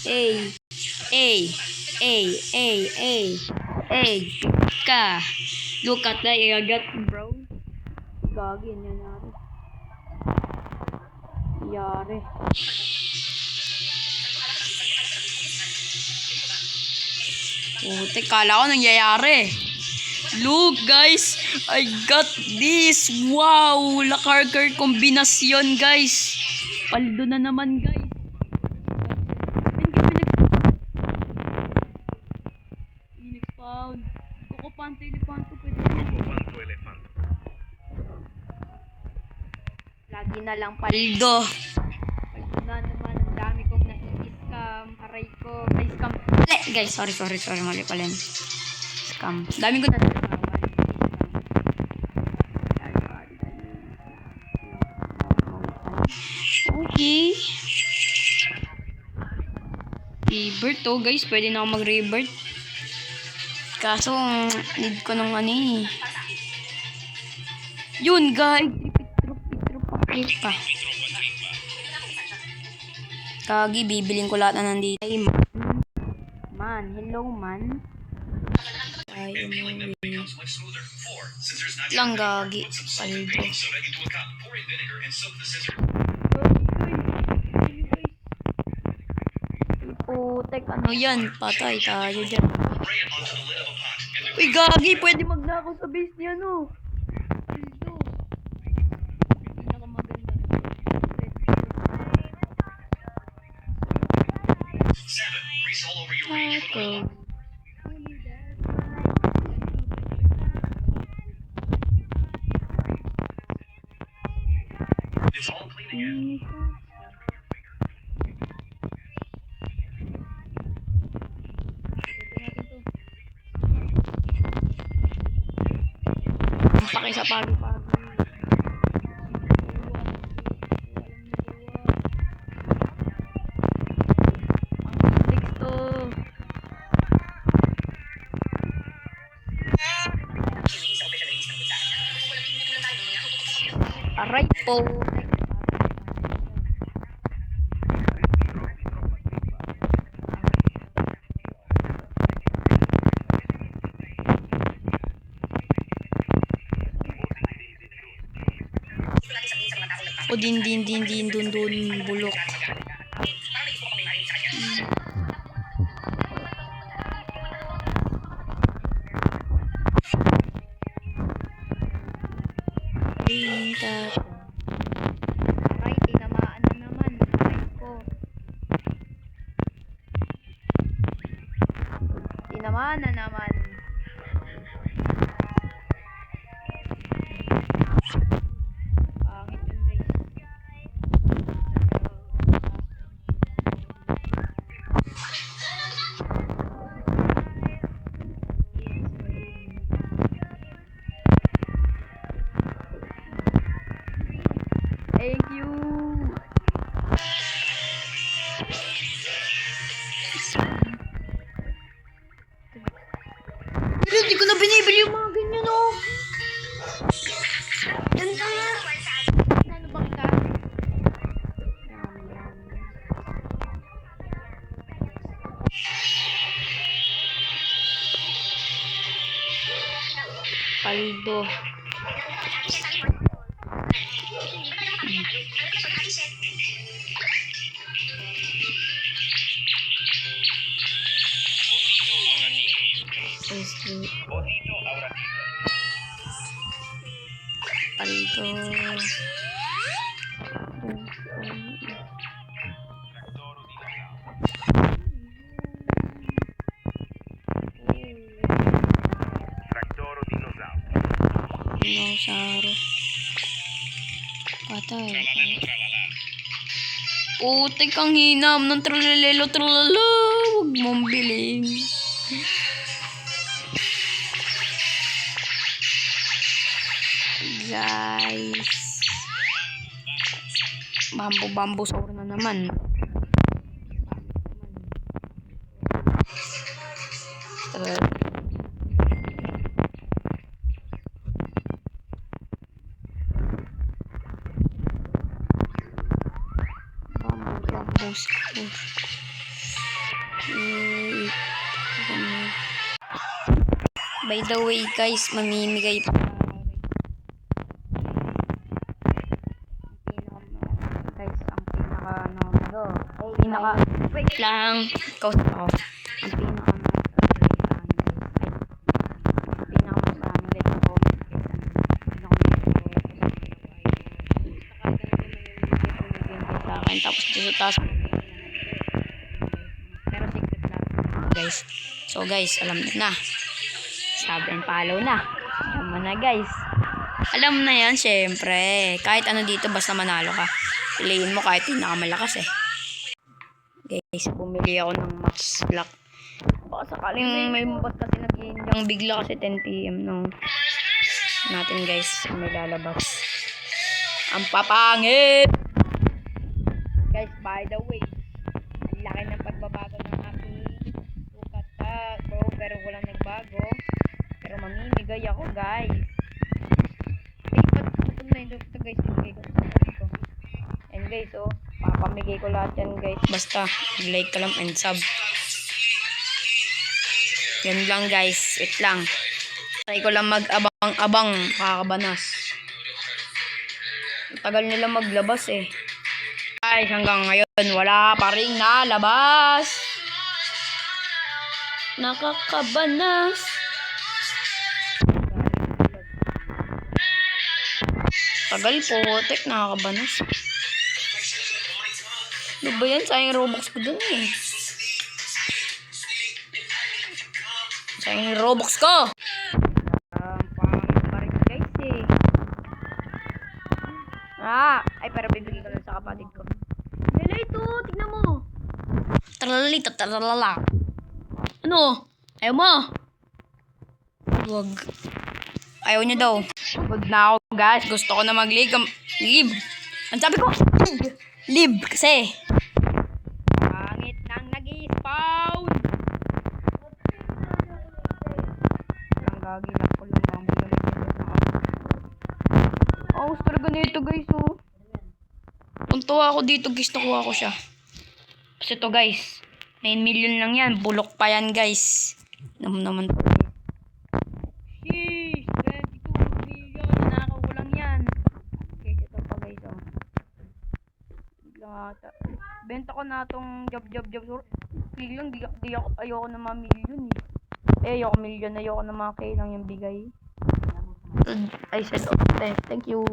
Ay. Ay. Ay. Ay. Ay. Ay. Ka. Look at that. I got bro. Gagi. Nangyari. Yari. Kala ko nangyayari. Look guys, I got this. Wow, lakarkar kombinasyon guys. Paldo na naman guys. Phoenix found. Kukupanto elefanto pwede. Lagi na lang paldo. Paldo na naman. Ang dami kong na-scam. Aray ko. Ay, scam. Guys, sorry. Mali pala yun. Scam. Dami ko na okay. Rebirth to guys. Pwede na ako mag-rebirth. Kaso, need ko ng ano eh. Yun guys. Trip pa. Kagi, bibiling ko lahat na nandito. Ay, man. Hello, man. Ay, lang gagi. Paldo. Putek, ano yan? Patay tayo dyan. Uy, gagi. Pwede magnakaw sa base niya, no? Okay. It's all clean again. Pakay sa pagi-pagi. Aray po. O din dun bulok. Aray, tinamaan na naman. Aray ko. Tinamaan na naman. Pangit yun guys. Thank you. Pero hindi ko na binibili yung mga ganyan, oh. Ganda nga. Ano bang ka? Paldo. Paldo. Dinosauro. Patay. Putik ang hinam ng tralalelo tralala. Huwag mong biling. Guys. Bambo saur na naman. Bambo saur. Eh, by the way guys, mamimigay pa guys, ang pinaka ano to, pinaka wait lang, kausap ako. Ang pinaka maraming like na comment guys, sa akin, tapos dito taas pero secret lang guys. So guys, alam niyo na, sub and follow na, alam mo na guys. Alam na yan, syempre. Kahit ano dito, basta manalo ka. Piliin mo kahit pinakamalakas eh. Guys, bumili ako ng Max Black. Baka sakaling may mabot kasi nag-iinyang bigla kasi 10 PM nung natin guys, may lalabas. Ang papangit! Guys, by the way, ang laki ng pagbabago ng aking sukat bro, pero walang nagbago. Pero mamimigay ako guys. Ito guys, bigay ko. And guys, oh, papamigay ko lahat yan guys. Basta, like ka lang and sub. Yan lang guys, wait lang. Try ko lang mag-abang-abang, kakabanas. Tagal nila maglabas eh. Guys, hanggang ngayon, wala pa rin nalabas. Nakakabanas. Tagal po, tek, nakakabanas. Ano ba yan? Sayang Robux ko dun eh. Sayang Robux ko! Pangit pa rin guys eh. Ay pero bibigay ko lang sa kapatid ko. Nila ito, tignan mo. Tralalita, tralala. Ano? Ayaw mo? Wag. Ayaw niya daw. Good na ako guys. Gusto ko na mag-live. Ang sabi ko, live kasi. Pangit nang nag-i-spawn. Ang gagilak ko lang ang bulamit nito. Oh, gusto talaga nito guys oh. Tuntua ako dito guys. Nakuha ko siya. Kasi ito guys, 9 million lang yan. Bulok pa yan guys. Naman to. Benta ko na tong job. Biglang ayoko na mga million eh. Ayoko million, ayoko na mga kailang yung bigay. I said, okay, thank you.